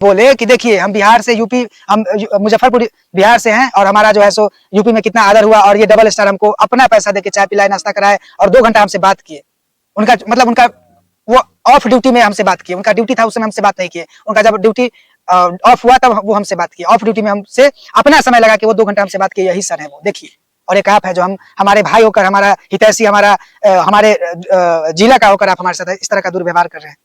बोले कि देखिए हम बिहार से यूपी, हम मुजफ्फरपुर बिहार से हैं और हमारा जो है सो यूपी में कितना आदर हुआ और ये डबल स्टार हमको अपना पैसा देके चाय पिलाए, नाश्ता कराए और 2 घंटा हमसे बात किए। उनका मतलब उनका वो ऑफ ड्यूटी में हमसे बात किए, उनका ड्यूटी था उस समय हमसे बात नहीं किए, उनका जब ड्यूटी ऑफ हुआ तब वो हमसे बात किए, ऑफ ड्यूटी में हमसे अपना समय लगा के वो 2 घंटा हमसे बात किए। यही सर है वो, देखिए। और एक आप है जो हम हमारे भाई होकर, हमारा हितैषी, हमारा हमारे जिला का होकर आप हमारे साथ इस तरह का दुर्व्यवहार कर रहे हैं,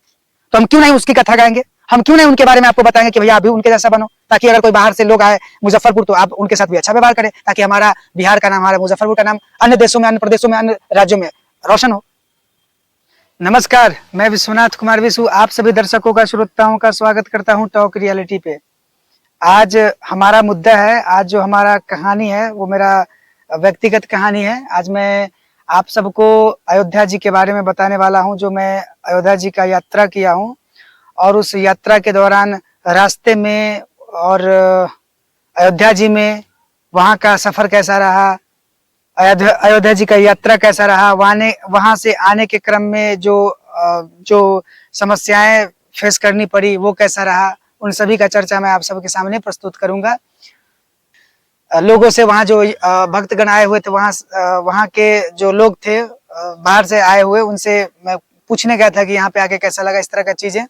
तो हम क्यों नहीं उसकी कथा गाएंगे, हम क्यों नहीं उनके बारे में आपको बताएंगे कि भैया आप भी उनके जैसा बनो, ताकि अगर कोई बाहर से लोग आए मुजफ्फरपुर तो आप उनके साथ भी अच्छा व्यवहार करें, ताकि हमारा बिहार का नाम, हमारा मुजफ्फरपुर का नाम अन्य देशों में, अन्य प्रदेशों में, अन्य राज्यों में रोशन हो। नमस्कार, मैं विश्वनाथ कुमार विशु आप सभी दर्शकों का, श्रोताओं का स्वागत करता हूं टॉक रियलिटी पे। आज हमारा मुद्दा है, आज जो हमारा कहानी है वो मेरा व्यक्तिगत कहानी है। आज मैं आप सबको अयोध्या जी के बारे में बताने वाला हूं, जो मैं अयोध्या जी का यात्रा किया हूं और उस यात्रा के दौरान रास्ते में और अयोध्या जी में वहाँ का सफर कैसा रहा, अयोध्या जी का यात्रा कैसा रहा, वहां से आने के क्रम में जो समस्याएं फेस करनी पड़ी वो कैसा रहा, उन सभी का चर्चा मैं आप सबके सामने प्रस्तुत करूंगा। लोगों से, वहाँ जो भक्तगण आए हुए थे, वहाँ के जो लोग थे बाहर से आए हुए, उनसे मैं पूछने गया था कि यहाँ पे आके कैसा लगा, इस तरह का चीजें।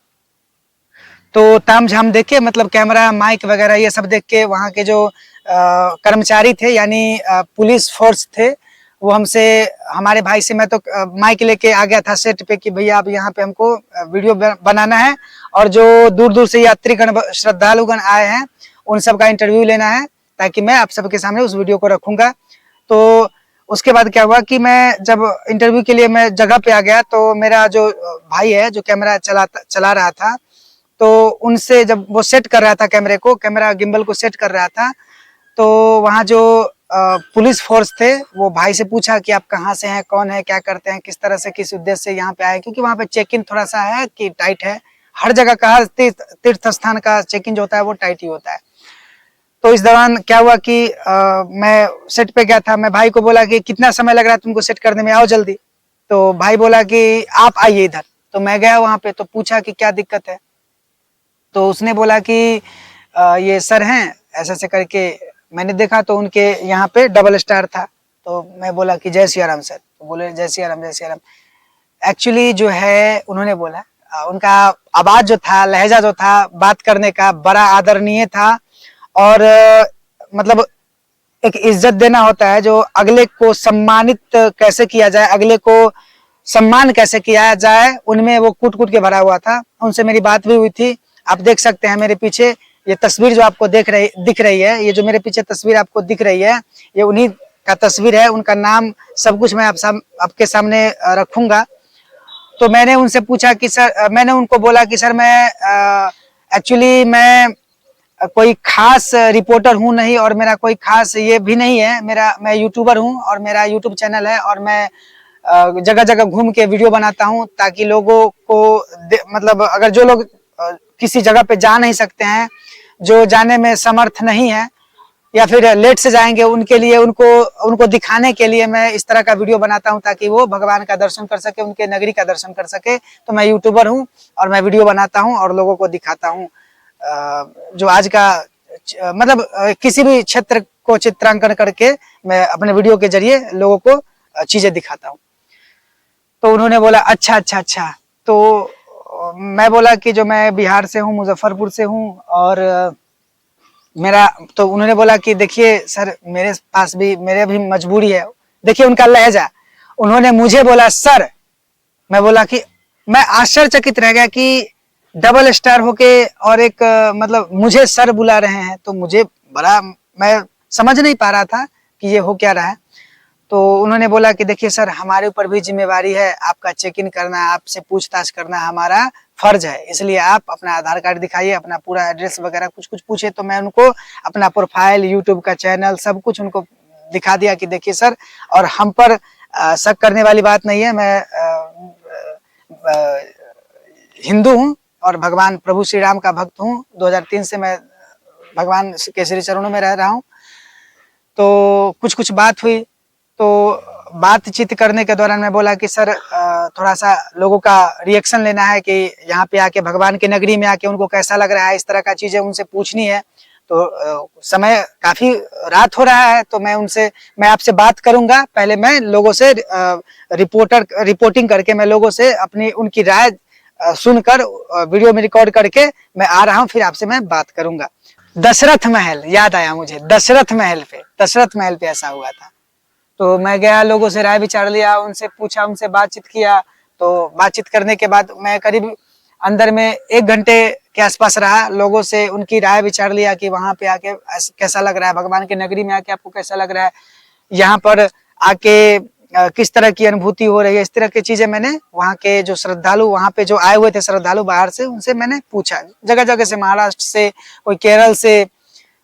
तो तामझाम देख के, मतलब कैमरा माइक वगैरह ये सब देख के, वहाँ के जो कर्मचारी थे यानी पुलिस फोर्स थे, वो हमसे, हमारे भाई से, मैं तो माइक लेके आ गया था सेट पे कि भैया आप यहाँ पे हमको वीडियो बनाना है और जो दूर दूर से यात्रीगण, श्रद्धालुगण आए हैं उन सब का इंटरव्यू लेना है, ताकि मैं आप सबके सामने उस वीडियो को रखूंगा। तो उसके बाद क्या हुआ कि मैं जब इंटरव्यू के लिए मैं जगह पे आ गया, तो मेरा जो भाई है जो कैमरा चला रहा था, तो उनसे जब वो सेट कर रहा था कैमरे को, कैमरा गिम्बल को सेट कर रहा था, तो वहाँ जो पुलिस फोर्स थे वो भाई से पूछा कि आप कहाँ से हैं, कौन है, क्या करते हैं, किस तरह से, किस उद्देश्य से यहाँ पे आए, क्योंकि वहाँ पे चेक इन थोड़ा सा है कि टाइट है, हर जगह का, हर तीर्थ स्थान का चेक इन जो होता है वो टाइट ही होता है। तो इस दौरान क्या हुआ कि मैं सेट पे गया था, मैं भाई को बोला कि कितना समय लग रहा है तुमको सेट करने में, आओ जल्दी। तो भाई बोला कि आप आइए इधर। तो मैं गया वहाँ पे, तो पूछा कि क्या दिक्कत है, तो उसने बोला कि ये सर हैं, ऐसे ऐसे करके मैंने देखा तो उनके यहाँ पे डबल स्टार था। तो मैं बोला कि जय सिया राम सर, तो बोले जय सिया राम, जय सिया राम। एक्चुअली जो है उन्होंने बोला, उनका आवाज जो था, लहजा जो था बात करने का, बड़ा आदरणीय था और मतलब एक इज्जत देना होता है, जो अगले को सम्मानित कैसे किया जाए, अगले को सम्मान कैसे किया जाए, उनमें वो कूट कूट के भरा हुआ था। उनसे मेरी बात भी हुई थी। आप देख सकते हैं मेरे पीछे ये तस्वीर जो आपको दिख रही है, ये जो मेरे पीछे तस्वीर आपको दिख रही है, ये उन्हीं का तस्वीर है। उनका नाम सब कुछ मैं आपके सामने रखूंगा। तो मैंने उनसे पूछा कि सर, मैंने उनको बोला कि सर मैं एक्चुअली मैं कोई खास रिपोर्टर हूं नहीं, और मेरा कोई खास ये भी नहीं है, मैं यूट्यूबर हूं और मेरा यूट्यूब चैनल है और मैं जगह जगह घूम के वीडियो बनाता हूं, ताकि लोगों को मतलब अगर जो लोग किसी जगह पे जा नहीं सकते हैं, जो जाने में समर्थ नहीं है या फिर लेट से जाएंगे, उनके लिए, उनको दिखाने के लिए मैं इस तरह का वीडियो बनाता हूं, ताकि वो भगवान का दर्शन कर सके, उनके नगरी का दर्शन कर सके। तो मैं यूट्यूबर हूं और मैं वीडियो बनाता हूं और लोगों को दिखाता हूं, जो आज का मतलब किसी भी क्षेत्र को चित्रांकन करके मैं अपने वीडियो के जरिए लोगों को चीजें दिखाता हूं। तो उन्होंने बोला अच्छा अच्छा अच्छा। तो मैं बोला कि जो मैं बिहार से हूँ, मुजफ्फरपुर से हूँ, और मेरा, तो उन्होंने बोला कि देखिए सर, मेरे पास भी, मेरे भी मजबूरी है। देखिए उनका लहजा, उन्होंने मुझे बोला सर। मैं बोला कि मैं आश्चर्यचकित रह गया कि डबल स्टार होके और एक मतलब मुझे सर बुला रहे हैं, तो मुझे बड़ा, मैं समझ नहीं पा रहा था कि ये हो क्या रहा है। तो उन्होंने बोला कि देखिए सर, हमारे ऊपर भी जिम्मेवारी है, आपका चेक इन करना, आपसे पूछताछ करना हमारा फर्ज है, इसलिए आप अपना आधार कार्ड दिखाइए, अपना पूरा एड्रेस वगैरह कुछ कुछ पूछे। तो मैं उनको अपना प्रोफाइल, यूट्यूब का चैनल, सब कुछ उनको दिखा दिया कि देखिए सर, और हम पर शक करने वाली बात नहीं है, मैं हिंदू हूँ और भगवान प्रभु श्री राम का भक्त हूँ। 2003 से मैं भगवान के श्री चरणों में रह रहा हूँ। तो कुछ कुछ बात हुई, तो बातचीत करने के दौरान मैं बोला कि सर थोड़ा सा लोगों का रिएक्शन लेना है कि यहाँ पे आके भगवान की नगरी में आके उनको कैसा लग रहा है, इस तरह का चीजें उनसे पूछनी है। तो समय काफी रात हो रहा है, तो मैं आपसे बात करूंगा। पहले मैं लोगों से रिपोर्टिंग करके मैं लोगों से अपनी उनकी राय सुनकर वीडियो में रिकॉर्ड करके मैं आ रहा हूँ, फिर आपसे मैं बात करूंगा। दशरथ महल याद आया मुझे, दशरथ महल पे ऐसा हुआ था। तो मैं गया, लोगों से राय विचार लिया, उनसे पूछा, उनसे बातचीत किया। तो बातचीत करने के बाद मैं करीब अंदर में 1 घंटे के आसपास रहा, लोगों से उनकी राय विचार लिया कि वहां पे आके कैसा लग रहा है, भगवान की नगरी में आके आपको कैसा लग रहा है, यहाँ पर आके किस तरह की अनुभूति हो रही है। इस तरह की चीजें मैंने वहाँ के जो श्रद्धालु, वहाँ पे जो आए हुए थे श्रद्धालु बाहर से, उनसे मैंने पूछा। जगह जगह से, महाराष्ट्र से, कोई केरल से,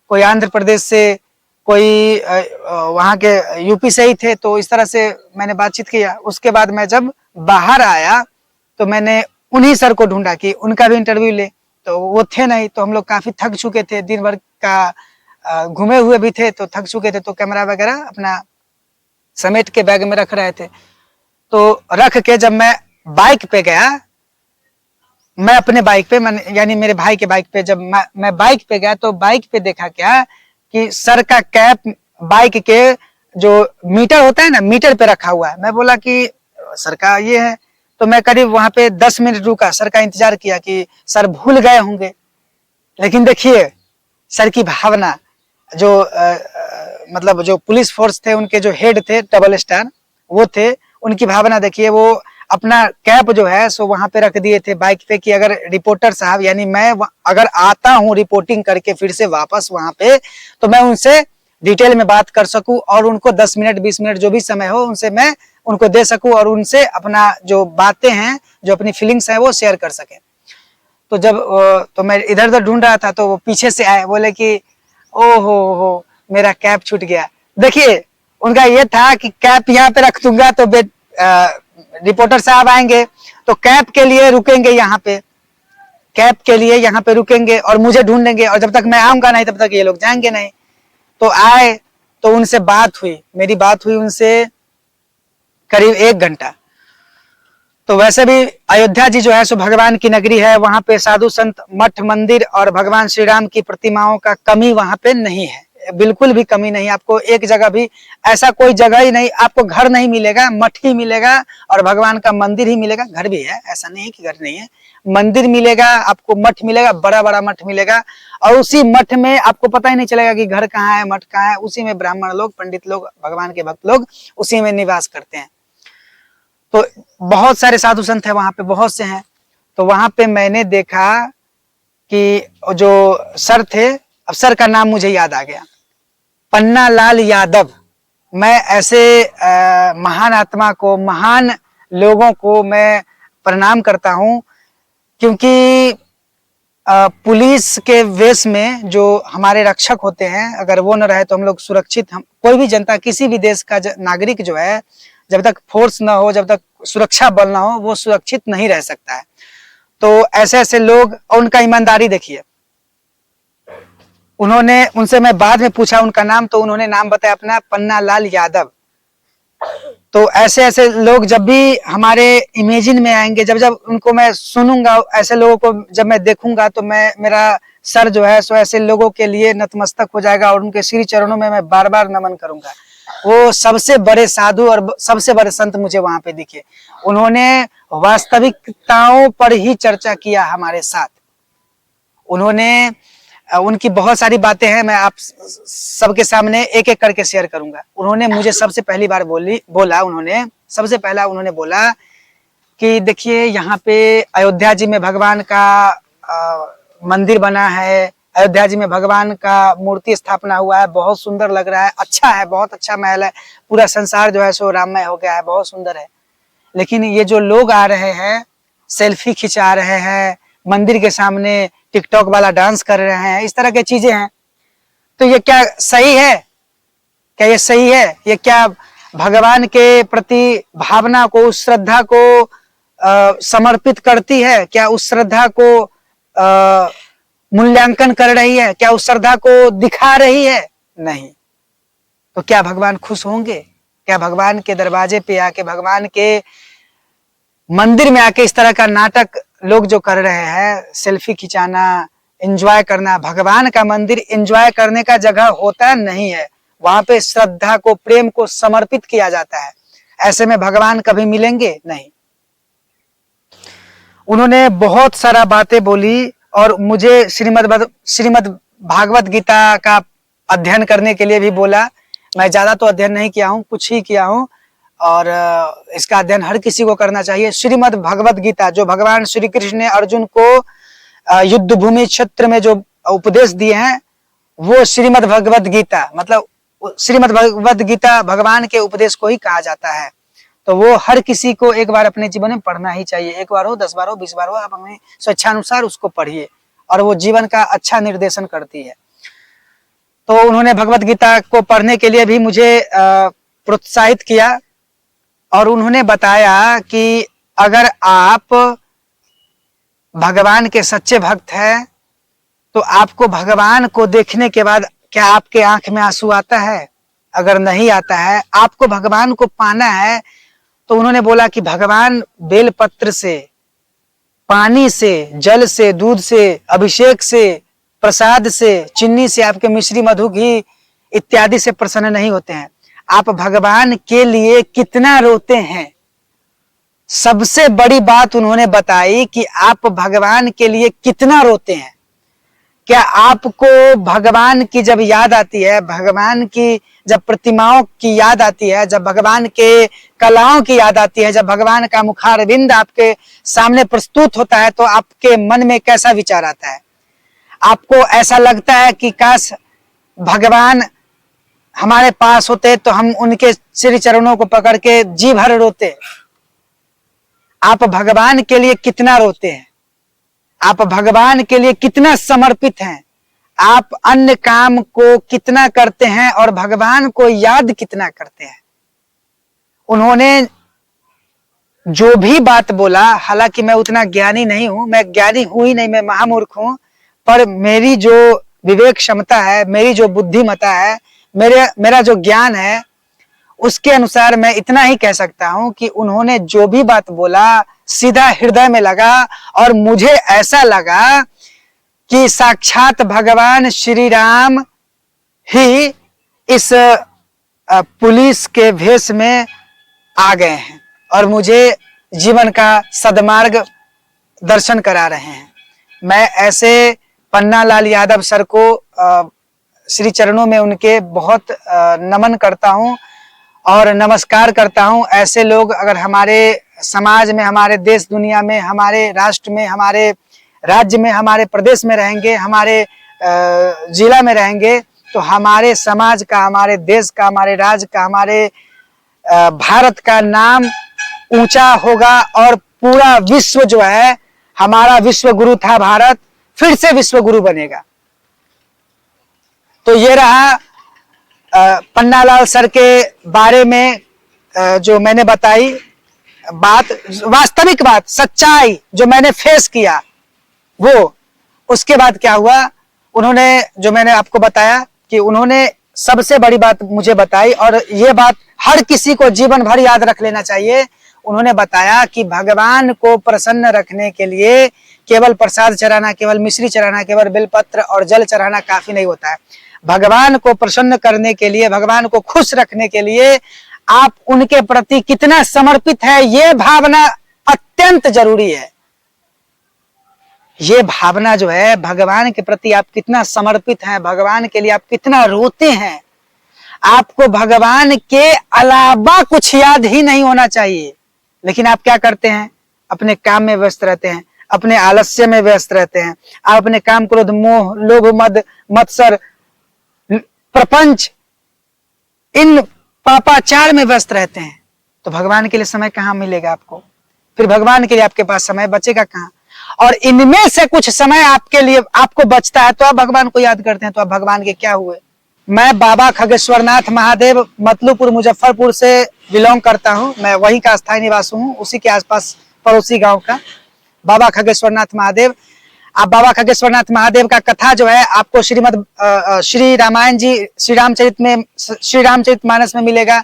कोई आंध्र प्रदेश से, कोई वहाँ के यूपी से ही थे। तो इस तरह से मैंने बातचीत किया। उसके बाद मैं जब बाहर आया तो मैंने उन्हीं सर को ढूंढा कि उनका भी इंटरव्यू ले, तो वो थे नहीं। तो हम लोग काफी थक चुके थे, दिन भर का घूमे हुए भी थे, तो थक चुके थे। तो कैमरा वगैरह अपना समेट के बैग में रख रहे थे। तो रख के जब मैं बाइक पे गया, मैं अपने बाइक पे, यानी मेरे भाई के बाइक पे, जब मैं बाइक पे गया तो बाइक पे देखा क्या कि सर का कैप बाइक के जो मीटर होता है ना, मीटर पे रखा हुआ है। मैं बोला कि सर का ये है। तो मैं करीब वहां पे 10 मिनट रुका, सर का इंतजार किया कि सर भूल गए होंगे। लेकिन देखिए सर की भावना, जो मतलब जो पुलिस फोर्स थे, उनके जो हेड थे, डबल स्टार वो थे, उनकी भावना देखिए। वो अपना कैप जो है सो वहां पे रख दिए थे बाइक पे कि अगर रिपोर्टर साहब, यानी मैं अगर आता हूँ रिपोर्टिंग करके फिर से वापस वहां पे, तो मैं उनसे डिटेल में बात कर सकूं और उनको 10 मिनट 20 मिनट जो भी समय हो उनसे मैं उनको दे सकूं और उनसे अपना जो बातें हैं, जो अपनी फीलिंग्स हैं, वो शेयर कर सके। तो जब तो मैं इधर उधर ढूंढ रहा था, तो वो पीछे से आए, बोले कि ओ हो मेरा कैप छूट गया। देखिए उनका ये था कि कैप यहाँ पे रख दूंगा तो रिपोर्टर साहब आएंगे तो कैप के लिए रुकेंगे यहाँ पे, कैप के लिए यहाँ पे रुकेंगे और मुझे ढूंढेंगे, और जब तक मैं आऊंगा नहीं तब तक ये लोग जाएंगे नहीं। तो आए, तो उनसे बात हुई, मेरी बात हुई उनसे करीब 1 घंटा। तो वैसे भी अयोध्या जी जो है सो भगवान की नगरी है, वहां पे साधु संत, मठ मंदिर और भगवान श्री राम की प्रतिमाओं का कमी वहां पे नहीं है, बिल्कुल भी कमी नहीं। आपको एक जगह भी ऐसा कोई जगह ही नहीं, आपको घर नहीं मिलेगा, मठ ही मिलेगा और भगवान का मंदिर ही मिलेगा। घर भी है, ऐसा नहीं है कि घर नहीं है, मंदिर मिलेगा आपको, मठ मिलेगा, बड़ा बड़ा मठ मिलेगा। और उसी मठ में आपको पता ही नहीं चलेगा कि घर कहाँ है, मठ कहाँ है। उसी में ब्राह्मण लोग, पंडित लोग, भगवान के भक्त लोग उसी में निवास करते हैं। तो बहुत सारे साधु संत है वहां पे, बहुत से हैं। तो वहां पे मैंने देखा कि जो सर थे, अब सर का नाम मुझे याद आ गया, पन्ना लाल यादव। मैं ऐसे महान आत्मा को, महान लोगों को मैं प्रणाम करता हूं, क्योंकि पुलिस के वेश में जो हमारे रक्षक होते हैं, अगर वो न रहे तो हम लोग सुरक्षित, हम कोई भी जनता, किसी भी देश का नागरिक जो है, जब तक फोर्स ना हो, जब तक सुरक्षा बल ना हो, वो सुरक्षित नहीं रह सकता है। तो ऐसे ऐसे लोग, और उनका ईमानदारी देखिए। उन्होंने, उनसे मैं बाद में पूछा उनका नाम, तो उन्होंने नाम बताया अपना, पन्ना लाल यादव। तो ऐसे ऐसे लोग जब भी हमारे इमेजिन में आएंगे, जब जब उनको मैं सुनूंगा, ऐसे लोगों को जब मैं देखूंगा, तो मेरा सर जो है सो ऐसे लोगों के लिए नतमस्तक हो जाएगा और उनके श्री चरणों में मैं बार बार नमन करूंगा। वो सबसे बड़े साधु और सबसे बड़े संत मुझे वहां पे दिखे। उन्होंने वास्तविकताओं पर ही चर्चा किया हमारे साथ। उन्होंने, उनकी बहुत सारी बातें हैं, मैं आप सबके सामने एक एक करके शेयर करूंगा। उन्होंने मुझे सबसे पहली बार बोला, उन्होंने सबसे पहला उन्होंने बोला कि देखिए यहाँ पे अयोध्या जी में भगवान का मंदिर बना है, अयोध्या जी में भगवान का मूर्ति स्थापना हुआ है, बहुत सुंदर लग रहा है, अच्छा है, बहुत अच्छा महल है, पूरा संसार जो है सो राममय हो गया है, बहुत सुंदर है। लेकिन ये जो लोग आ रहे हैं, सेल्फी खिंचा रहे हैं, मंदिर के सामने टिकटॉक वाला डांस कर रहे हैं, इस तरह की चीजें हैं, तो ये क्या सही है? क्या ये सही है? ये क्या भगवान के प्रति भावना को, उस श्रद्धा को समर्पित करती है? क्या उस श्रद्धा को मूल्यांकन कर रही है? क्या उस श्रद्धा को दिखा रही है? नहीं। तो क्या भगवान खुश होंगे? क्या भगवान के दरवाजे पे आके, भगवान के मंदिर में आके इस तरह का नाटक लोग जो कर रहे हैं, सेल्फी खिंचाना, एंजॉय करना, भगवान का मंदिर एंजॉय करने का जगह होता नहीं है। वहां पे श्रद्धा को, प्रेम को समर्पित किया जाता है। ऐसे में भगवान कभी मिलेंगे नहीं। उन्होंने बहुत सारा बातें बोली और मुझे श्रीमद् भागवत गीता का अध्ययन करने के लिए भी बोला। मैं ज्यादा तो अध्ययन नहीं किया हूँ, कुछ ही किया हूँ, और इसका अध्ययन हर किसी को करना चाहिए। श्रीमद् भगवत गीता जो भगवान श्री कृष्ण ने अर्जुन को युद्ध भूमि क्षेत्र में जो उपदेश दिए हैं, वो श्रीमद् भगवत गीता, मतलब श्रीमद् भगवत गीता भगवान के उपदेश को ही कहा जाता है। तो वो हर किसी को एक बार अपने जीवन में पढ़ना ही चाहिए। एक बार हो, 10 बार हो, 20 बार हो, आप अपने स्वेच्छानुसार उसको पढ़िए और वो जीवन का अच्छा निर्देशन करती है। तो उन्होंने भगवत गीता को पढ़ने के लिए भी मुझे प्रोत्साहित किया और उन्होंने बताया कि अगर आप भगवान के सच्चे भक्त हैं तो आपको भगवान को देखने के बाद क्या आपके आंख में आंसू आता है? अगर नहीं आता है, आपको भगवान को पाना है, तो उन्होंने बोला कि भगवान बेलपत्र से, पानी से, जल से, दूध से, अभिषेक से, प्रसाद से, चीनी से, आपके मिश्री, मधु, घी इत्यादि से प्रसन्न नहीं होते हैं। आप भगवान के लिए कितना रोते हैं। सबसे बड़ी बात उन्होंने बताई कि आप भगवान के लिए कितना रोते हैं। क्या आपको भगवान की जब याद आती है, भगवान की जब प्रतिमाओं की याद आती है, जब भगवान के कलाओं की याद आती है, जब भगवान का मुखारविंद आपके सामने प्रस्तुत होता है, तो आपके मन में कैसा विचार आता है? आपको ऐसा लगता है कि काश भगवान हमारे पास होते तो हम उनके श्री चरणों को पकड़ के जी भर रोते। आप भगवान के लिए कितना रोते हैं? आप भगवान के लिए कितना समर्पित हैं? आप अन्य काम को कितना करते हैं और भगवान को याद कितना करते हैं? उन्होंने जो भी बात बोला, हालांकि मैं उतना ज्ञानी नहीं हूं, मैं ज्ञानी हूं ही नहीं, मैं महामूर्ख हूं, पर मेरी जो विवेक क्षमता है, मेरी जो बुद्धिमत्ता है, मेरा जो ज्ञान है, उसके अनुसार मैं इतना ही कह सकता हूं कि उन्होंने जो भी बात बोला सीधा हृदय में लगा और मुझे ऐसा लगा कि साक्षात भगवान श्री राम ही इस पुलिस के भेष में आ गए हैं और मुझे जीवन का सदमार्ग दर्शन करा रहे हैं। मैं ऐसे पन्नालाल यादव सर को श्री चरणों में उनके बहुत नमन करता हूं और नमस्कार करता हूं। ऐसे लोग अगर हमारे समाज में, हमारे देश दुनिया में, हमारे राष्ट्र में, हमारे राज्य में, हमारे प्रदेश में रहेंगे, हमारे जिला में रहेंगे, तो हमारे समाज का, हमारे देश का, हमारे राज्य का, हमारे भारत का नाम ऊंचा होगा और पूरा विश्व जो है, हमारा विश्व गुरु था भारत, फिर से विश्व गुरु बनेगा। तो ये रहा पन्नालाल सर के बारे में जो मैंने बताई बात, वास्तविक बात, सच्चाई जो मैंने फेस किया वो। उसके बाद क्या हुआ, उन्होंने जो मैंने आपको बताया कि उन्होंने सबसे बड़ी बात मुझे बताई और ये बात हर किसी को जीवन भर याद रख लेना चाहिए। उन्होंने बताया कि भगवान को प्रसन्न रखने के लिए केवल प्रसाद चढ़ाना, केवल मिश्री चढ़ाना, केवल बेलपत्र और जल चढ़ाना काफी नहीं होता है। भगवान को प्रसन्न करने के लिए, भगवान को खुश रखने के लिए आप उनके प्रति कितना समर्पित है, ये भावना अत्यंत जरूरी है। ये भावना जो है, भगवान के प्रति आप कितना समर्पित हैं, भगवान के लिए आप कितना रोते हैं। आपको भगवान के अलावा कुछ याद ही नहीं होना चाहिए, लेकिन आप क्या करते हैं? अपने काम में व्यस्त रहते हैं, अपने आलस्य में व्यस्त रहते हैं। आप अपने काम, क्रोध, मोह, लोभ, मद, मत्सर, प्रपंच, इन पापाचार में व्यस्त रहते हैं, तो भगवान के लिए समय कहाँ मिलेगा आपको? फिर भगवान के लिए आपके पास समय बचेगा कहाँ? और इनमें से कुछ समय आपके लिए, आपको बचता है तो आप भगवान को याद करते हैं, तो आप भगवान के क्या हुए? मैं बाबा खगेश्वरनाथ महादेव मतलूपुर मुजफ्फरपुर से बिलोंग करता हूं। मैं वहीं का स्थायी निवासी हूं, उसी के आसपास पड़ोसी गांव का बाबा खगेश्वरनाथ महादेव। आप बाबा खगेश्वरनाथ महादेव का कथा जो है आपको श्री रामायण जी, श्री रामचरितमानस में मिलेगा।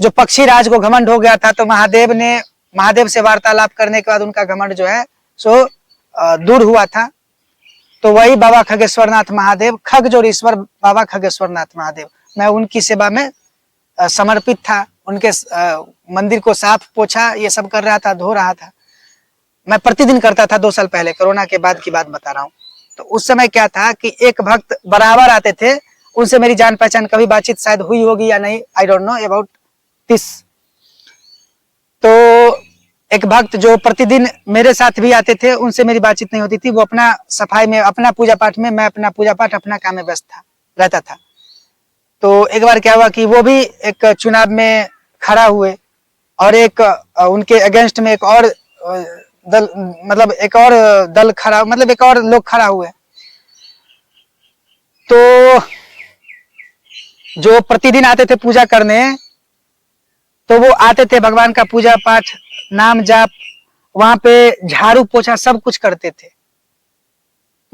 जो पक्षी राज को घमंड हो गया था, तो महादेव ने महादेव से वार्तालाप करने के बाद उनका घमंड जो है सो दूर हुआ था। तो वही बाबा खगेश्वरनाथ महादेव, खगजोड़ीश्वर बाबा खगेश्वरनाथ महादेव, मैं उनकी सेवा में समर्पित था। उनके मंदिर को साफ पोछा ये सब कर रहा था, धो रहा था। मैं प्रतिदिन करता था 2 साल पहले, कोरोना के बाद की बात बता रहा हूँ। तो उस समय क्या था कि एक भक्त बराबर आते थे, उनसे मेरी जान पहचान, कभी बातचीत शायद हुई होगी या नहीं, I don't know about this. तो एक भक्त जो प्रतिदिन मेरे साथ भी आते थे, उनसे मेरी बातचीत नहीं होती थी। वो अपना सफाई में, अपना पूजा पाठ में, मैं अपना पूजा पाठ, अपना काम में व्यस्त रहता था। तो एक बार क्या हुआ कि वो भी एक चुनाव में खड़ा हुए और एक उनके अगेंस्ट में एक और दल, मतलब एक और दल खड़ा, मतलब एक और लोग खड़ा हुए। तो जो प्रतिदिन आते थे पूजा करने, तो वो आते थे, भगवान का पूजा पाठ, नाम जाप, वहां पे झाड़ू पोछा सब कुछ करते थे।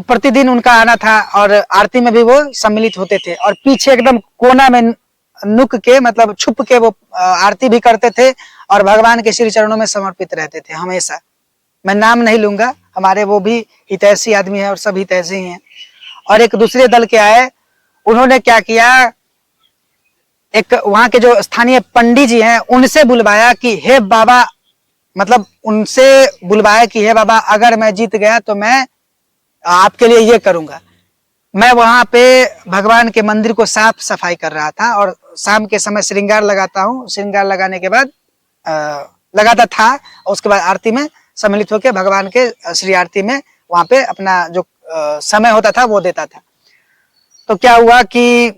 प्रतिदिन उनका आना था और आरती में भी वो सम्मिलित होते थे और पीछे एकदम कोना में नुक के, मतलब छुप के वो आरती भी करते थे और भगवान के श्री चरणों में समर्पित रहते थे हमेशा। मैं नाम नहीं लूंगा, हमारे वो भी हितैषी आदमी है और सब हितैषी ही हैं। और एक दूसरे दल के आए, उन्होंने क्या किया, एक वहां के जो स्थानीय पंडित जी हैं उनसे बुलवाया कि हे बाबा, मतलब उनसे बुलवाया कि हे बाबा, अगर मैं जीत गया तो मैं आपके लिए ये करूंगा। मैं वहां पे भगवान के मंदिर को साफ सफाई कर रहा था और शाम के समय श्रृंगार लगाता हूँ, श्रृंगार लगाने के बाद लगाता था और उसके बाद आरती में सम्मिलित होकर भगवान के श्री आरती में वहां पे अपना जो समय होता था वो देता था। तो क्या हुआ कि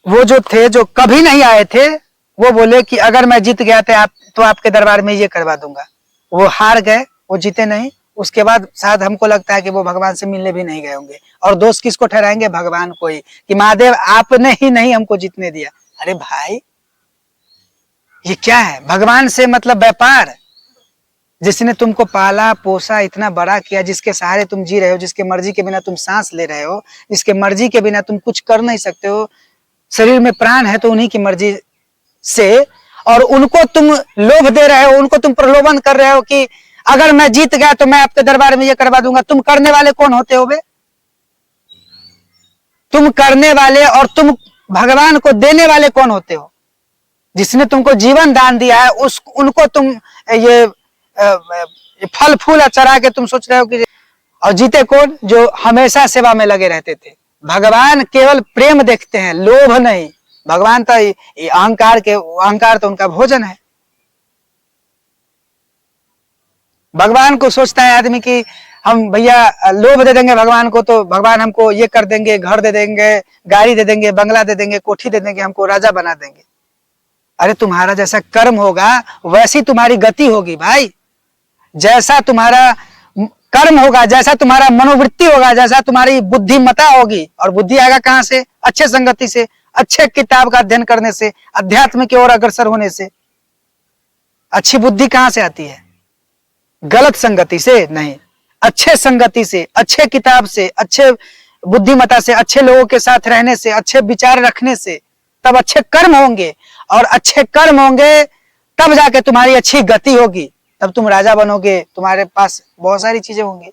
वो जो थे, जो कभी नहीं आए थे, वो बोले कि अगर मैं जीत गया तो आपके दरबार में ये करवा दूंगा। वो हार गए, वो जीते नहीं। उसके बाद शायद हमको लगता है कि वो भगवान से मिलने भी नहीं गए होंगे और दोष किसको ठहराएंगे? भगवान को ही, कि महादेव आपने ही नहीं हमको जीतने दिया। अरे भाई, ये क्या है? भगवान से मतलब व्यापार? जिसने तुमको पाला पोसा, इतना बड़ा किया, जिसके सहारे तुम जी रहे हो, जिसके मर्जी के बिना तुम सांस ले रहे हो, जिसके मर्जी के बिना तुम कुछ कर नहीं सकते हो, शरीर में प्राण है तो उन्हीं की मर्जी से, और उनको तुम लोभ दे रहे हो, उनको तुम प्रलोभन कर रहे हो कि अगर मैं जीत गया तो मैं आपके दरबार में ये करवा दूंगा। तुम करने वाले कौन होते हो बे? तुम करने वाले और तुम भगवान को देने वाले कौन होते हो? जिसने तुमको जीवन दान दिया है उनको तुम ये फल फूल चढ़ा के तुम सोच रहे हो कि, और जीते कौन? जो हमेशा सेवा में लगे रहते थे। भगवान केवल प्रेम देखते हैं, लोभ नहीं। भगवान तो अहंकार तो उनका भोजन है। भगवान को सोचता है आदमी कि हम भैया लोभ दे देंगे भगवान को तो भगवान हमको ये कर देंगे, घर दे देंगे, गाड़ी दे देंगे, बंगला दे देंगे, कोठी दे देंगे, हमको राजा बना देंगे। अरे तुम्हारा जैसा कर्म होगा वैसी तुम्हारी गति होगी भाई। जैसा तुम्हारा कर्म होगा, जैसा तुम्हारा मनोवृत्ति होगा, जैसा तुम्हारी बुद्धिमता होगी। और बुद्धि आएगा कहां से? अच्छे संगति से, अच्छे किताब का अध्ययन करने से, अध्यात्म की ओर अग्रसर होने से। अच्छी बुद्धि कहां से आती है? गलत संगति से नहीं, अच्छे संगति से, अच्छे किताब से, अच्छे बुद्धिमता से, अच्छे लोगों के साथ रहने से, अच्छे विचार रखने से, तब अच्छे कर्म होंगे। और अच्छे कर्म होंगे तब जाके तुम्हारी अच्छी गति होगी, तब तुम राजा बनोगे, तुम्हारे पास बहुत सारी चीजें होंगी।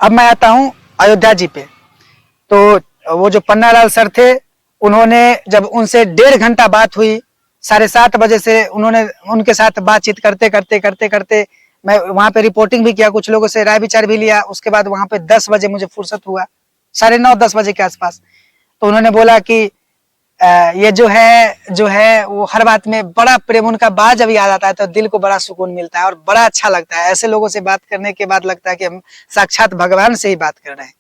अब मैं आता हूं अयोध्या जी पे। तो वो जो पन्नालाल सर थे, उन्होंने जब उनसे 1.5 घंटा बात हुई, 7:30 बजे से उन्होंने उनके साथ बातचीत करते करते करते करते मैं वहां पे रिपोर्टिंग भी किया, कुछ लोगों से राय विचार भी लिया। उसके बाद वहां पे 10 बजे मुझे फुर्सत हुआ, 9:30-10 बजे के आसपास। तो उन्होंने बोला कि ये जो है वो हर बात में बड़ा प्रेम, उनका बात जब याद आता है तो दिल को बड़ा सुकून मिलता है और बड़ा अच्छा लगता है। ऐसे लोगों से बात करने के बाद लगता है कि हम साक्षात भगवान से ही बात कर रहे हैं।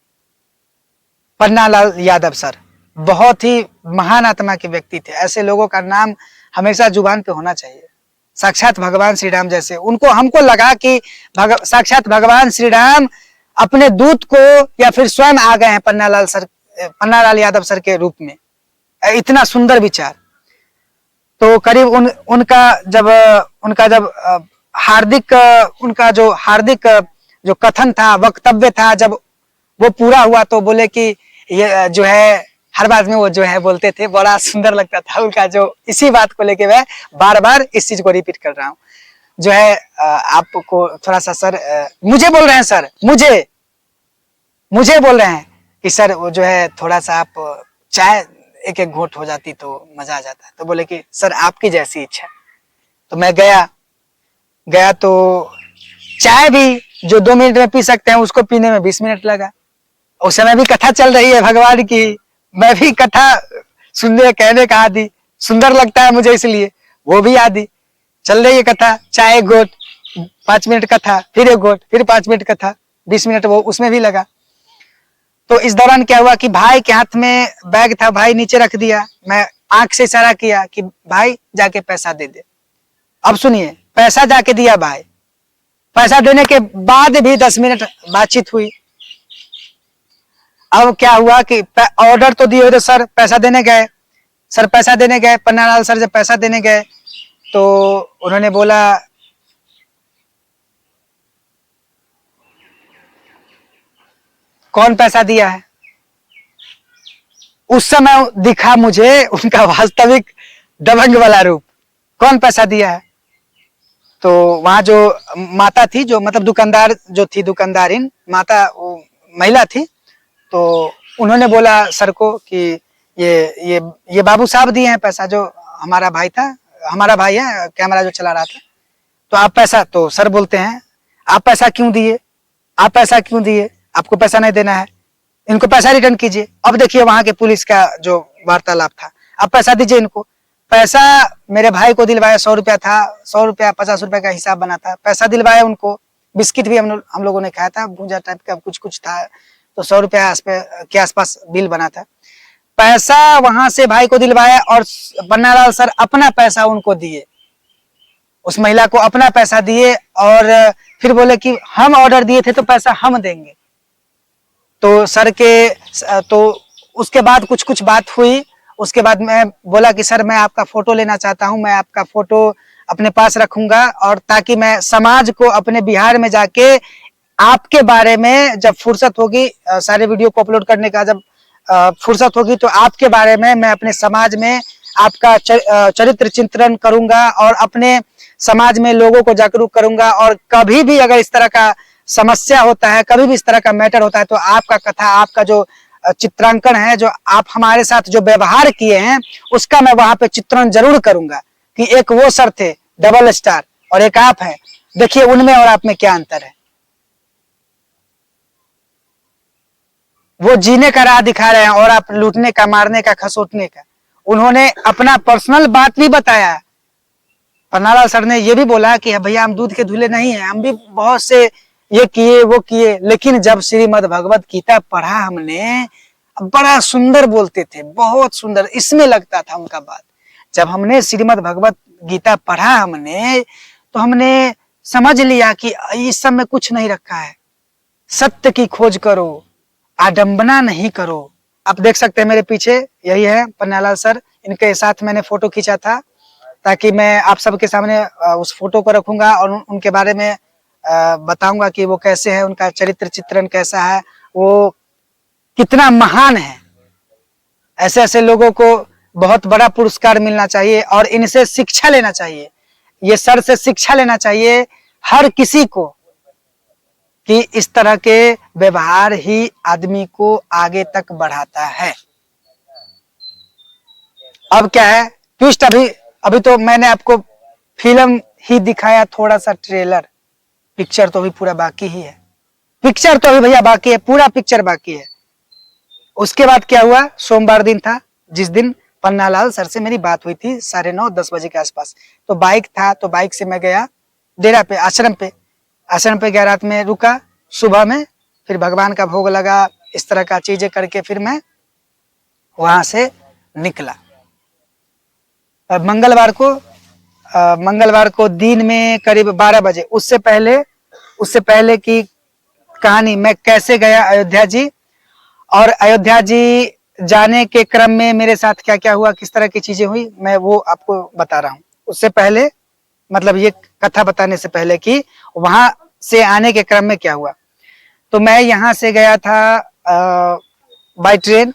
पन्नालाल यादव सर बहुत ही महान आत्मा के व्यक्ति थे। ऐसे लोगों का नाम हमेशा जुबान पे होना चाहिए। साक्षात भगवान श्री राम जैसे, उनको हमको लगा कि साक्षात भगवान श्री राम अपने दूत को या फिर स्वयं आ गए हैं पन्नालाल यादव सर के रूप में। इतना सुंदर विचार। तो करीब उनका जब हार्दिक जो कथन था, वक्तव्य था, जब वो पूरा हुआ तो बोले कि ये जो है हर बात में वो जो है बोलते थे, बड़ा सुंदर लगता था उनका जो, इसी बात को लेके मैं बार बार इस चीज को रिपीट कर रहा हूँ। जो है आपको थोड़ा सा सर, मुझे बोल रहे हैं सर, मुझे बोल रहे हैं कि सर वो जो है थोड़ा सा आप चाय एक एक घोट हो जाती तो मजा आ जाता। तो बोले कि सर आपकी जैसी इच्छा। तो मैं गया तो चाय भी जो 2 मिनट में पी सकते हैं उसको पीने में 20 मिनट लगा। उस समय भी कथा चल रही है भगवान की, मैं भी कथा सुनने कहने का आदि, सुंदर लगता है मुझे इसलिए, वो भी आदि। चल रही है कथा, चाय एक घोट, 5 मिनट कथा, फिर एक घोट, फिर 5 मिनट कथा, 20 मिनट वो उसमें भी लगा। तो इस दौरान क्या हुआ कि भाई के हाथ में बैग था, भाई नीचे रख दिया, मैं आंख से इशारा किया कि भाई जाके पैसा दे दे। अब सुनिए, पैसा जाके दिया भाई, पैसा देने के बाद भी 10 मिनट बातचीत हुई। अब क्या हुआ कि ऑर्डर तो दिए, तो सर पैसा देने गए, सर पैसा देने गए, पन्नालाल सर जब पैसा देने गए तो उन्होंने बोला कौन पैसा दिया है। उस समय दिखा मुझे उनका वास्तविक दबंग वाला रूप, कौन पैसा दिया है। तो वहां जो माता थी, जो मतलब दुकानदार जो थी, दुकानदारिन माता, महिला थी, तो उन्होंने बोला सर को कि ये बाबू साहब दिए हैं पैसा, जो हमारा भाई था, हमारा भाई है कैमरा जो चला रहा था, तो आप पैसा, तो सर बोलते हैं आप पैसा क्यों दिए, आप पैसा क्यों दिए, आपको पैसा नहीं देना है, इनको पैसा रिटर्न कीजिए। अब देखिए वहां के पुलिस का जो वार्तालाप था, आप पैसा दीजिए इनको। पैसा मेरे भाई को दिलवाया, 100 रुपया था, 100 रुपया 50 रुपया का हिसाब बना था, पैसा दिलवाया उनको। बिस्किट भी हम लोगों ने खाया था, भूजा टाइप का कुछ था, तो 100 रुपया के आसपास बिल बना था। पैसा वहां से भाई को दिलवाया और पन्नालाल सर अपना पैसा उनको दिए, उस महिला को अपना पैसा दिए, और फिर बोले कि हम ऑर्डर दिए थे तो पैसा हम देंगे। तो सर के, तो उसके बाद कुछ बात हुई। उसके बाद मैं बोला कि सर मैं आपका फोटो लेना चाहता हूं, मैं आपका फोटो अपने पास रखूंगा, और ताकि मैं समाज को अपने बिहार में जाके आपके बारे में जब फुर्सत होगी, सारे वीडियो को अपलोड करने का जब फुर्सत होगी, तो आपके बारे में मैं अपने समाज में आपका चरित्र चिंतन करूंगा और अपने समाज में लोगों को जागरूक करूंगा। और कभी भी अगर इस तरह का समस्या होता है, कभी भी इस तरह का मैटर होता है, तो आपका कथा, आपका जो चित्रांकन है, जो आप हमारे साथ जो व्यवहार किए हैं, उसका मैं वहां पे चित्रण जरूर करूंगा कि एक वो सर थे डबल स्टार और एक आप हैं, देखिए उनमें और आप में क्या अंतर है। वो जीने का राह दिखा रहे हैं और आप लूटने का, मारने का, खसोटने का। उन्होंने अपना पर्सनल बात भी बताया। पन्नालाल सर ने ये भी बोला कि भैया हम दूध के धुले नहीं हैं, हम भी बहुत से ये किए वो किए, लेकिन जब श्रीमद् भगवत गीता पढ़ा हमने, बड़ा सुंदर बोलते थे, बहुत सुंदर, इसमें लगता था उनका बात। जब हमने श्रीमद् भगवत गीता पढ़ा हमने, तो हमने समझ लिया कि इस सब में कुछ नहीं रखा है। सत्य की खोज करो, आडंबना नहीं करो। आप देख सकते हैं मेरे पीछे, यही है पन्नालाल सर, इनके साथ मैंने फोटो खींचा था, ताकि मैं आप सबके सामने उस फोटो को रखूंगा और उनके बारे में बताऊंगा कि वो कैसे है, उनका चरित्र चित्रण कैसा है, वो कितना महान है। ऐसे ऐसे लोगों को बहुत बड़ा पुरस्कार मिलना चाहिए और इनसे शिक्षा लेना चाहिए। ये सर से शिक्षा लेना चाहिए हर किसी को, कि इस तरह के व्यवहार ही आदमी को आगे तक बढ़ाता है। अब क्या है ट्विस्ट, अभी तो मैंने आपको फिल्म ही दिखाया, थोड़ा सा ट्रेलर, पिक्चर तो अभी पूरा बाकी ही है, पिक्चर तो अभी भैया बाकी है, पूरा पिक्चर बाकी है। उसके बाद क्या हुआ, सोमवार दिन था जिस दिन पन्नालाल सर से मेरी बात हुई थी 9:30-10 बजे के आसपास। तो बाइक था, तो बाइक से मैं गया डेरा पे, आश्रम पे गया, रात में रुका, सुबह में फिर भगवान का भोग लगा, इस तरह का चीजें करके फिर मैं वहां से निकला। मंगलवार को दिन में करीब 12 बजे, उससे पहले की कहानी, मैं कैसे गया अयोध्या जी, और अयोध्या जी जाने के क्रम में मेरे साथ क्या क्या हुआ, किस तरह की चीजें हुई, मैं वो आपको बता रहा हूँ। उससे पहले, मतलब ये कथा बताने से पहले कि वहां से आने के क्रम में क्या हुआ। तो मैं यहाँ से गया था बाय ट्रेन,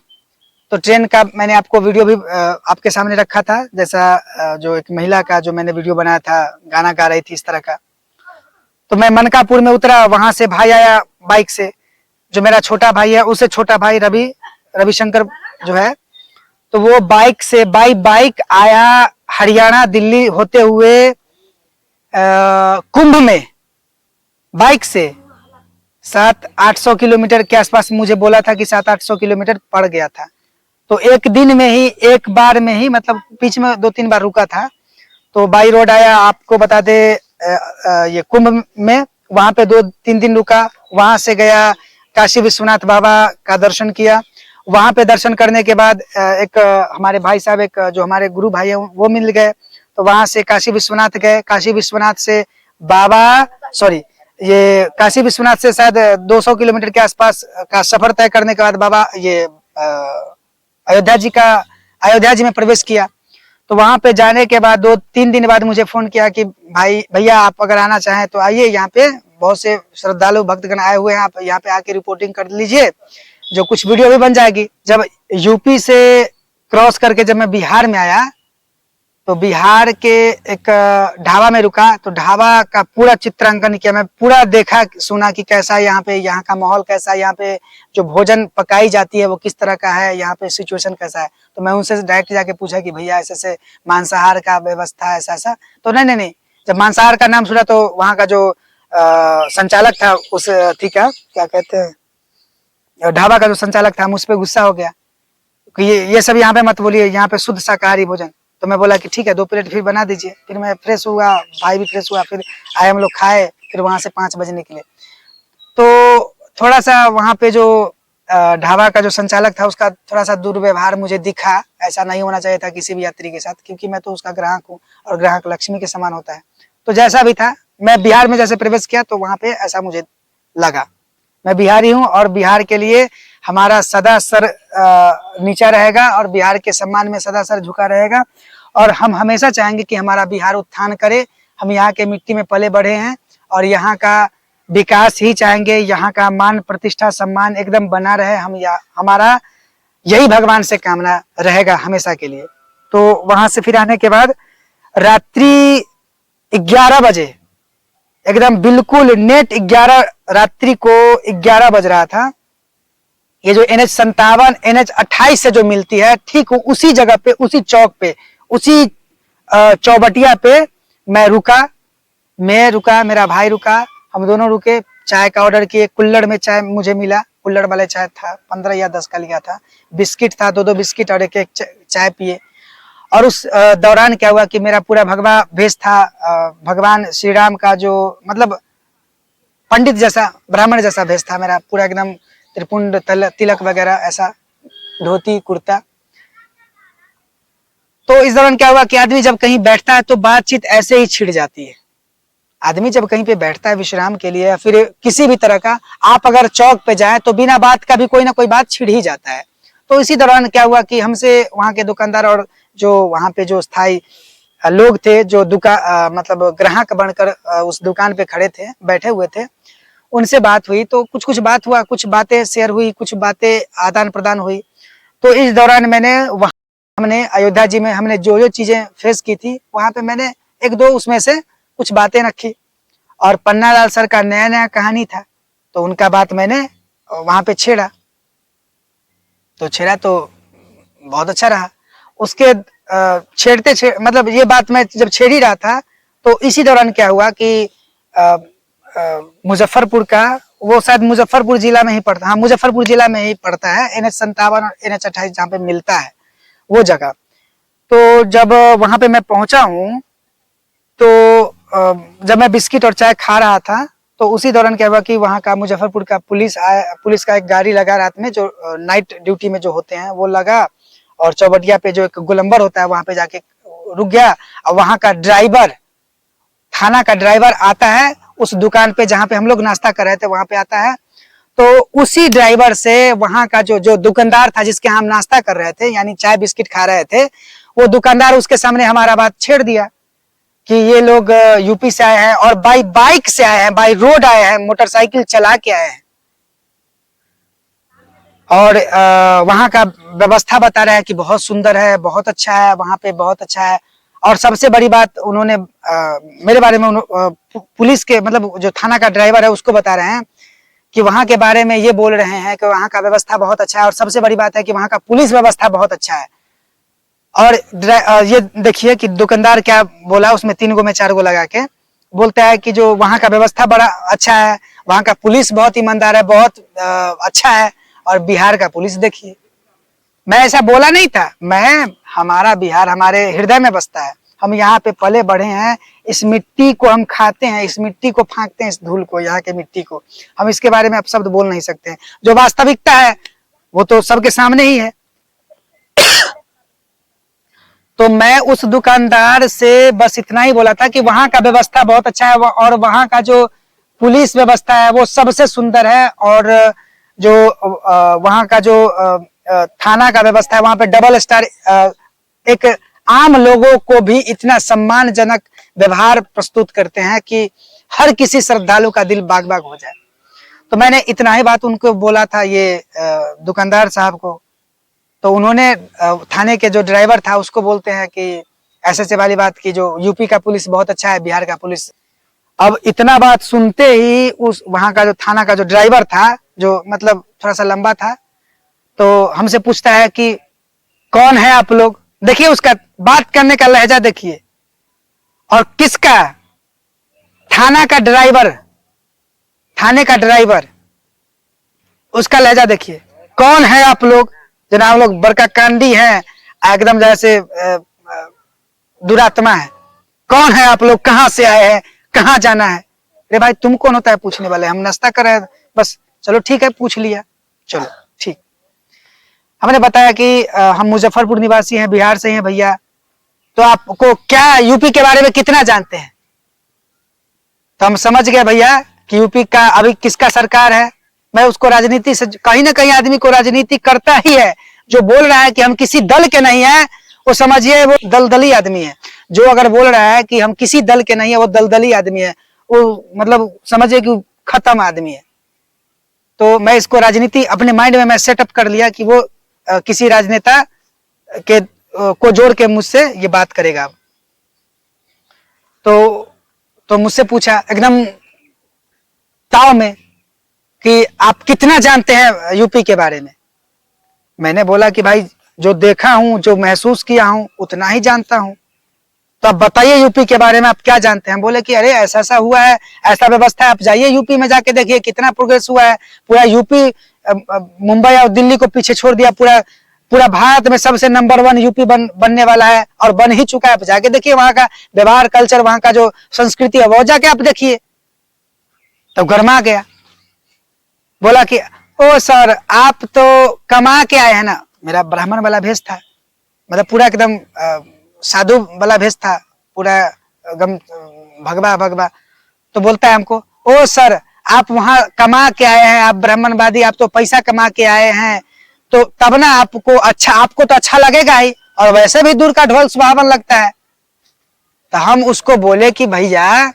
तो ट्रेन का मैंने आपको वीडियो भी आपके सामने रखा था, जैसा जो एक महिला का जो मैंने वीडियो बनाया था, गाना गा रही थी इस तरह का। तो मैं मनकापुर में उतरा, वहां से भाई आया बाइक से, जो मेरा छोटा भाई है, उससे छोटा भाई रविशंकर जो है, तो वो बाइक से बाइक आया हरियाणा दिल्ली होते हुए कुंभ में बाइक से 700-800 किलोमीटर के आसपास, मुझे बोला था कि 700-800 किलोमीटर पड़ गया था। तो एक दिन में ही, एक बार में ही, मतलब बीच में 2-3 बार रुका था। तो बाई रोड आया, आपको बता दे ये कुंभ में, वहां पे 2-3 दिन रुका। वहां से गया काशी विश्वनाथ बाबा का दर्शन किया। वहां पे दर्शन करने के बाद एक हमारे भाई साहब, एक जो हमारे गुरु भाई है, वो मिल गए। तो वहां से काशी विश्वनाथ गए। काशी विश्वनाथ से ये काशी विश्वनाथ से शायद 200 किलोमीटर के आसपास का सफर तय करने के बाद बाबा ये अयोध्या जी में प्रवेश किया। तो वहां पे जाने के बाद 2-3 दिन बाद मुझे फोन किया कि भाई भैया आप अगर आना चाहें तो आइए, यहाँ पे बहुत से श्रद्धालु भक्तगण आए हुए हैं, आप यहाँ पे आके रिपोर्टिंग कर लीजिए, जो कुछ वीडियो भी बन जाएगी। जब यूपी से क्रॉस करके जब मैं बिहार में आया, तो बिहार के एक ढाबा में रुका। तो ढाबा का पूरा चित्रांकन किया, मैं पूरा देखा सुना कि कैसा यहाँ पे, यहाँ का माहौल कैसा है, यहाँ पे जो भोजन पकाई जाती है वो किस तरह का है, यहाँ पे सिचुएशन कैसा है। तो मैं उनसे डायरेक्ट जाके पूछा कि भैया ऐसे ऐसे मांसाहार का व्यवस्था ऐसा ऐसा। तो नहीं, जब मांसाहार का नाम सुना तो वहाँ का जो संचालक था, उस थी क्या कहते हैं, ढाबा का जो संचालक था, हम उस पर गुस्सा हो गया कि ये सब यहाँ पे मत बोलिए, यहाँ पे शुद्ध शाकाहारी भोजन। तो मैं बोला कि ठीक है, 2 प्लेट फिर बना दीजिए। फिर मैं फ्रेश हुआ, भाई भी फ्रेश हुआ, फिर आए हम लोग खाए। फिर वहां से 5 बजे निकले। तो थोड़ा सा वहां पे जो ढाबा का जो संचालक था, उसका थोड़ा सा दुर्व्यवहार मुझे दिखा। ऐसा नहीं होना चाहिए था किसी भी यात्री के साथ, क्योंकि मैं तो उसका ग्राहक हूँ और ग्राहक लक्ष्मी के समान होता है। तो जैसा भी था, मैं बिहार में जैसे प्रवेश किया तो वहां पे ऐसा मुझे लगा। मैं बिहारी हूँ और बिहार के लिए हमारा सदा सर नीचा रहेगा और बिहार के सम्मान में सदा सर झुका रहेगा। और हम हमेशा चाहेंगे कि हमारा बिहार उत्थान करे। हम यहाँ के मिट्टी में पले बढ़े हैं और यहाँ का विकास ही चाहेंगे, यहाँ का मान प्रतिष्ठा सम्मान एकदम बना रहे। हमारा यही भगवान से कामना रहेगा हमेशा के लिए। तो वहां से फिर आने के बाद रात्रि 11 बजे, एकदम बिल्कुल नेट 11 रात्रि को 11 बज रहा था। ये जो NH57 NH28 से जो मिलती है, ठीक उसी जगह पे, उसी चौक पे, उसी चौबटिया पे मैं रुका, मेरा भाई रुका, हम दोनों रुके। चाय का ऑर्डर किए, कुल्हड़ में चाय मुझे मिला, कुल्हड़ वाले चाय था, 15 या 10 का लिया था। बिस्किट था, 2-2 बिस्किट और एक चाय पिए। और उस दौरान क्या हुआ कि मेरा पूरा भगवा भेष था, भगवान श्री राम का जो मतलब पंडित जैसा, ब्राह्मण जैसा भेष था मेरा पूरा, एकदम त्रिपुंड तिलक वगैरह, ऐसा धोती कुर्ता। तो इस दौरान क्या हुआ कि आदमी जब कहीं बैठता है तो बातचीत ऐसे ही छिड़ जाती है। आदमी जब कहीं पे बैठता है विश्राम के लिए या फिर किसी भी तरह का, आप अगर चौक पे जाए तो बिना बात का भी कोई ना कोई बात छिड़ ही जाता है। तो इसी दौरान क्या हुआ कि हमसे वहां के दुकानदार और जो वहां पे जो स्थायी लोग थे, जो मतलब ग्राहक बनकर उस दुकान पे खड़े थे, बैठे हुए थे, उनसे बात हुई। तो कुछ बात हुआ, कुछ बातें शेयर हुई, कुछ बातें आदान प्रदान हुई। तो इस दौरान हमने अयोध्या जी में हमने जो चीजें फेस की थी, वहां पे मैंने 1-2 उसमें से कुछ बातें रखी। और पन्नालाल सर का नया कहानी था, तो उनका बात मैंने वहां पे छेड़ा तो बहुत अच्छा रहा। उसके मतलब ये बात मैं जब छेड़ ही रहा था, तो इसी दौरान क्या हुआ कि मुजफ्फरपुर का, वो शायद मुजफ्फरपुर जिला में ही पड़ता, हाँ मुजफ्फरपुर जिला में ही पड़ता है, NH57 और NH28 जहाँ पे मिलता है वो जगह। तो जब वहां पे मैं पहुंचा हूँ, तो जब मैं बिस्किट और चाय खा रहा था, तो उसी दौरान क्या हुआ कि वहां का मुजफ्फरपुर का पुलिस का एक गाड़ी लगा रात में, जो नाइट ड्यूटी में जो होते हैं वो लगा, और चौबटिया पे जो एक गोलंबर होता है वहां पे जाके रुक गया। और वहां का ड्राइवर, थाना का ड्राइवर आता है उस दुकान पे जहाँ पे हम लोग नाश्ता कर रहे थे, वहां पे आता है। तो उसी ड्राइवर से वहां का जो दुकानदार था जिसके हम नाश्ता कर रहे थे, यानी चाय बिस्किट खा रहे थे, वो दुकानदार उसके सामने हमारा बात छेड़ दिया कि ये लोग यूपी से आए हैं और बाइक से आए हैं, बाई रोड आए हैं, मोटरसाइकिल चला के आए हैं। और वहाँ का व्यवस्था बता रहे हैं कि बहुत सुंदर है, बहुत अच्छा है, वहाँ पे बहुत अच्छा है। और सबसे बड़ी बात उन्होंने मेरे बारे में पुलिस के मतलब जो थाना का ड्राइवर है उसको बता रहे हैं कि वहाँ के बारे में ये बोल रहे हैं कि वहाँ का व्यवस्था बहुत अच्छा है, और सबसे बड़ी बात है कि वहाँ का पुलिस व्यवस्था बहुत अच्छा है। और ये देखिए कि दुकानदार क्या बोला, उसमें 3 गो में 4 गो लगा के बोलता है कि जो वहाँ का व्यवस्था बड़ा अच्छा है, वहाँ का पुलिस बहुत ईमानदार है, बहुत अच्छा है। और बिहार का पुलिस देखिए, मैं ऐसा बोला नहीं था, हमारा बिहार हमारे हृदय में बसता है, हम यहाँ पे पले बढ़े हैं, इस मिट्टी को हम खाते हैं, इस मिट्टी को फांकते हैं, इस धूल को, यहाँ के मिट्टी को। हम इसके बारे में अब शब्द बोल नहीं सकते हैं। जो वास्तविकता है वो तो सबके सामने ही है। तो मैं उस दुकानदार से बस इतना ही बोला था कि वहाँ का व्यवस्था बहुत अच्छा है, और वहाँ का जो पुलिस व्यवस्था है वो सबसे सुंदर है। और जो वहाँ का जो थाना का व्यवस्था है, वहाँ पे डबल स्टार, एक आम लोगों को भी इतना सम्मानजनक व्यवहार प्रस्तुत करते हैं कि हर किसी श्रद्धालु का दिल बाग बाग हो जाए। तो मैंने इतना ही बात उनको बोला था, ये दुकानदार साहब को। तो उन्होंने थाने के जो ड्राइवर था उसको बोलते हैं कि ऐसे वाली बात की, जो यूपी का पुलिस बहुत अच्छा है, बिहार का पुलिस। अब इतना बात सुनते ही उस वहां का जो थाना का जो ड्राइवर था, जो मतलब थोड़ा सा लंबा था, तो हमसे पूछता है कि कौन है आप लोग। देखिए उसका बात करने का लहजा देखिए, और किसका, थाना का ड्राइवर, थाने का ड्राइवर, उसका लहजा देखिए, कौन है आप लोग। जनाब लोग बड़का कांडी हैं, एकदम जैसे दुरात्मा है। कौन है आप लोग, कहां से आए हैं, कहां जाना है। अरे भाई तुम कौन होता है पूछने वाले, हम नाश्ता कर रहे हैं बस। चलो ठीक है, पूछ लिया, चलो ठीक। हमने बताया कि हम मुजफ्फरपुर निवासी हैं, बिहार से हैं भैया। तो आपको क्या यूपी के बारे में कितना जानते हैं। तो हम समझ गए भैया कि यूपी का अभी किसका सरकार है। मैं उसको राजनीति से, कहीं ना कहीं आदमी को राजनीति करता ही है। जो बोल रहा है कि हम किसी दल के नहीं है, वो समझिए वो दलदली आदमी है। जो अगर बोल रहा है कि हम किसी दल के नहीं है, वो दलदली आदमी है, वो मतलब समझिए कि खत्म आदमी है। तो मैं इसको राजनीति अपने माइंड में मैं सेटअप कर लिया कि वो किसी राजनेता के को जोड़ के मुझसे ये बात करेगा। तो मुझसे पूछा एकदम ताव में कि आप कितना जानते हैं यूपी के बारे में। मैंने बोला कि भाई जो देखा हूं, जो महसूस किया हूं, उतना ही जानता हूं। तो आप बताइए यूपी के बारे में आप क्या जानते हैं। बोले कि अरे ऐसा ऐसा हुआ है, ऐसा व्यवस्था है, आप जाइए यूपी में जाके देखिए कितना प्रोग्रेस हुआ है। पूरा यूपी मुंबई और दिल्ली को पीछे छोड़ दिया, पूरा भारत में सबसे नंबर 1 यूपी बनने वाला है, और बन ही चुका है। आप जाके देखिए वहां का व्यवहार, कल्चर, वहां का जो संस्कृति है वो जाके आप देखिए। तो गर्मा गया, बोला कि ओ सर आप तो कमा के आए हैं ना। मेरा ब्राह्मण वाला भेष था, मतलब पूरा एकदम साधु वाला भेष था, पूरा एकदम भगवा भगवा। तो बोलता है हमको, ओ सर आप वहां कमा के आए हैं, आप ब्राह्मणवादी, आप तो पैसा कमा के आए हैं, तो तब ना आपको तो अच्छा लगेगा ही, और वैसे भी दूर का ढोल सुहावन लगता है। तो हम उसको बोले कि भैया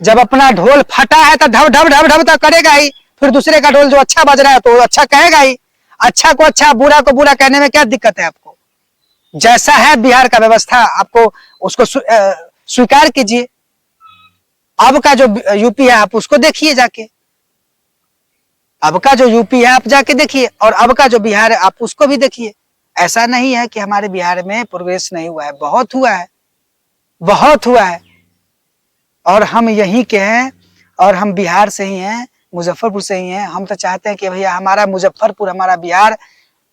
जब अपना ढोल फटा है तो ढब ढब ढब ढब तो करेगा ही, फिर दूसरे का ढोल जो अच्छा बज रहा है तो अच्छा कहेगा ही। अच्छा को अच्छा, बुरा को बुरा कहने में क्या दिक्कत है आपको। जैसा है बिहार का व्यवस्था, आपको उसको स्वीकार कीजिए। अब का जो यूपी है आप उसको देखिए जाके, अब का जो यूपी है आप जाके देखिए, और अब का जो बिहार है आप उसको भी देखिए। ऐसा नहीं है कि हमारे बिहार में प्रोग्रेस नहीं हुआ है, बहुत हुआ है, बहुत हुआ है। और हम यहीं के हैं, और हम बिहार से ही हैं, मुजफ्फरपुर से ही हैं। हम तो चाहते हैं कि भैया हमारा मुजफ्फरपुर, हमारा बिहार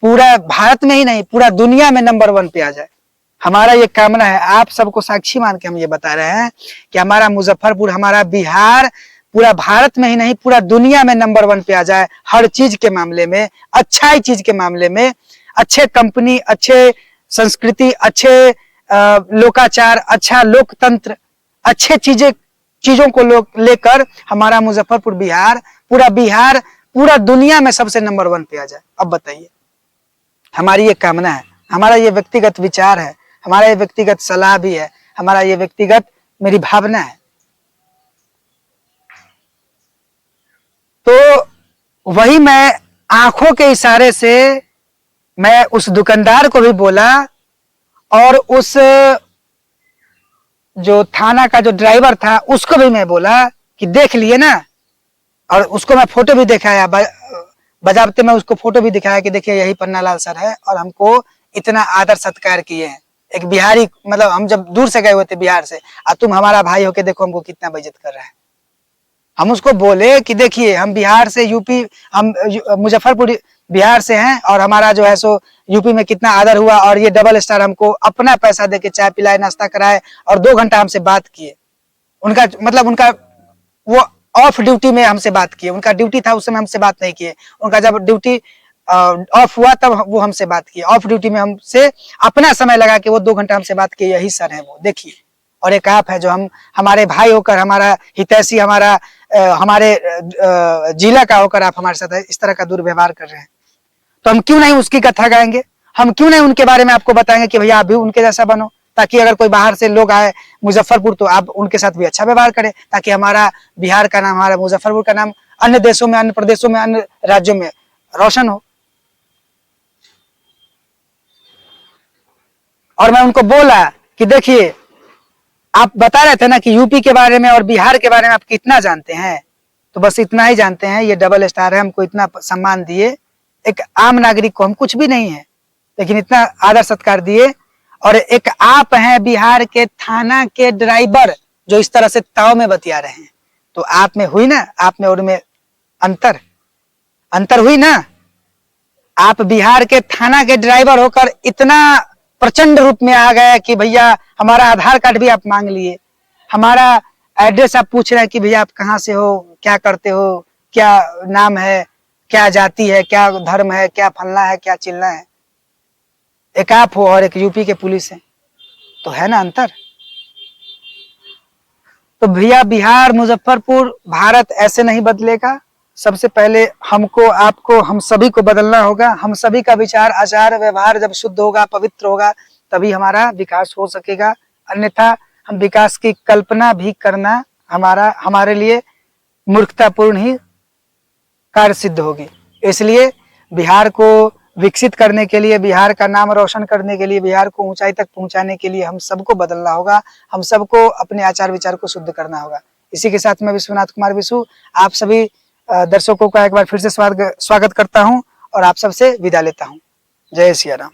पूरा भारत में ही नहीं पूरा दुनिया में नंबर 1 पे आ जाए। हमारा ये कामना है, आप सबको साक्षी मान के हम ये बता रहे हैं कि हमारा मुजफ्फरपुर, हमारा बिहार पूरा भारत में ही नहीं पूरा दुनिया में नंबर 1 पे आ जाए। हर चीज के मामले में, अच्छाई चीज के मामले में, अच्छे कंपनी, अच्छे संस्कृति, अच्छे लोकाचार, अच्छा लोकतंत्र, अच्छे चीजों को लेकर हमारा मुजफ्फरपुर बिहार पूरा दुनिया में सबसे नंबर 1 पे आ जाए। अब बताइए, हमारी ये कामना है, हमारा ये व्यक्तिगत विचार है, हमारा ये व्यक्तिगत सलाह भी है, हमारा ये व्यक्तिगत मेरी भावना है। तो वही मैं आंखों के इशारे से मैं उस दुकानदार को भी बोला और उस जो थाना का जो ड्राइवर था उसको भी मैं बोला कि देख लिए ना, और उसको मैं फोटो भी दिखाया, बजाबते में उसको फोटो भी दिखाया कि देखिए यही पन्नालाल सर है और हमको इतना आदर सत्कार किए हैं। एक बिहारी, मतलब हम जब दूर से गए हुए थे बिहार से, और तुम हमारा भाई होके देखो हमको कितना बेइज्जत कर रहा है। हम उसको बोले कि देखिए हम बिहार से यूपी, हम मुजफ्फरपुर बिहार से हैं और हमारा जो है सो यूपी में कितना आदर हुआ, और ये डबल स्टार हमको अपना पैसा देके चाय पिलाए, नाश्ता कराए और 2 घंटा हमसे बात किए। उनका मतलब उनका वो ऑफ ड्यूटी में हमसे बात किए, उनका ड्यूटी था उस समय हमसे बात नहीं किए, उनका जब ड्यूटी ऑफ हुआ तब वो हमसे बात किए। ऑफ ड्यूटी में हमसे अपना समय लगा के वो 2 घंटा हमसे बात किए। यही सर है वो, देखिए। और एक आप है जो हम हमारे भाई होकर, हमारा हितैषी, हमारे जिला का होकर आप हमारे साथ इस तरह का दुर्व्यवहार कर रहे हैं। तो हम क्यों नहीं उसकी कथा गाएंगे, हम क्यों नहीं उनके बारे में आपको बताएंगे कि भैया आप भी उनके जैसा बनो, ताकि अगर कोई बाहर से लोग आए मुजफ्फरपुर तो आप उनके साथ भी अच्छा व्यवहार करें, ताकि हमारा बिहार का नाम, हमारा मुजफ्फरपुर का नाम अन्य देशों में, अन्य प्रदेशों में, अन्य राज्यों में रोशन हो। और मैं उनको बोला कि देखिए आप बता रहे थे ना कि यूपी के बारे में और बिहार के बारे में आप कितना जानते हैं, तो बस इतना ही जानते हैं, ये डबल स्टार है, हमको इतना सम्मान दिए। एक आम नागरिक को, हम कुछ भी नहीं है, लेकिन इतना आदर सत्कार दिए। और एक आप हैं बिहार के थाना के ड्राइवर जो इस तरह से ताव में बतिया रहे हैं, तो आप में हुई ना, आप में और में अंतर हुई ना। आप बिहार के थाना के ड्राइवर होकर इतना प्रचंड रूप में आ गए कि भैया हमारा आधार कार्ड भी आप मांग लिए, हमारा एड्रेस आप पूछ रहे हैं कि भैया आप कहाँ से हो, क्या करते हो, क्या नाम है, क्या जाति है, क्या धर्म है, क्या फलना है, क्या चिल्ला है। एक आप हो और एक यूपी के पुलिस है, तो है ना अंतर। तो भैया बिहार, मुजफ्फरपुर, भारत ऐसे नहीं बदलेगा। सबसे पहले हमको, आपको, हम सभी को बदलना होगा। हम सभी का विचार, आचार, व्यवहार जब शुद्ध होगा, पवित्र होगा, तभी हमारा विकास हो सकेगा। अन्यथा हम विकास की कल्पना भी करना हमारे लिए मूर्खतापूर्ण ही कार्य सिद्ध होगी। इसलिए बिहार को विकसित करने के लिए, बिहार का नाम रोशन करने के लिए, बिहार को ऊंचाई तक पहुंचाने के लिए हम सबको बदलना होगा। हम सबको अपने आचार विचार को शुद्ध करना होगा। इसी के साथ मैं विश्वनाथ कुमार विशु आप सभी दर्शकों का एक बार फिर से स्वागत करता हूं और आप सबसे विदा लेता हूं। जय सिया राम।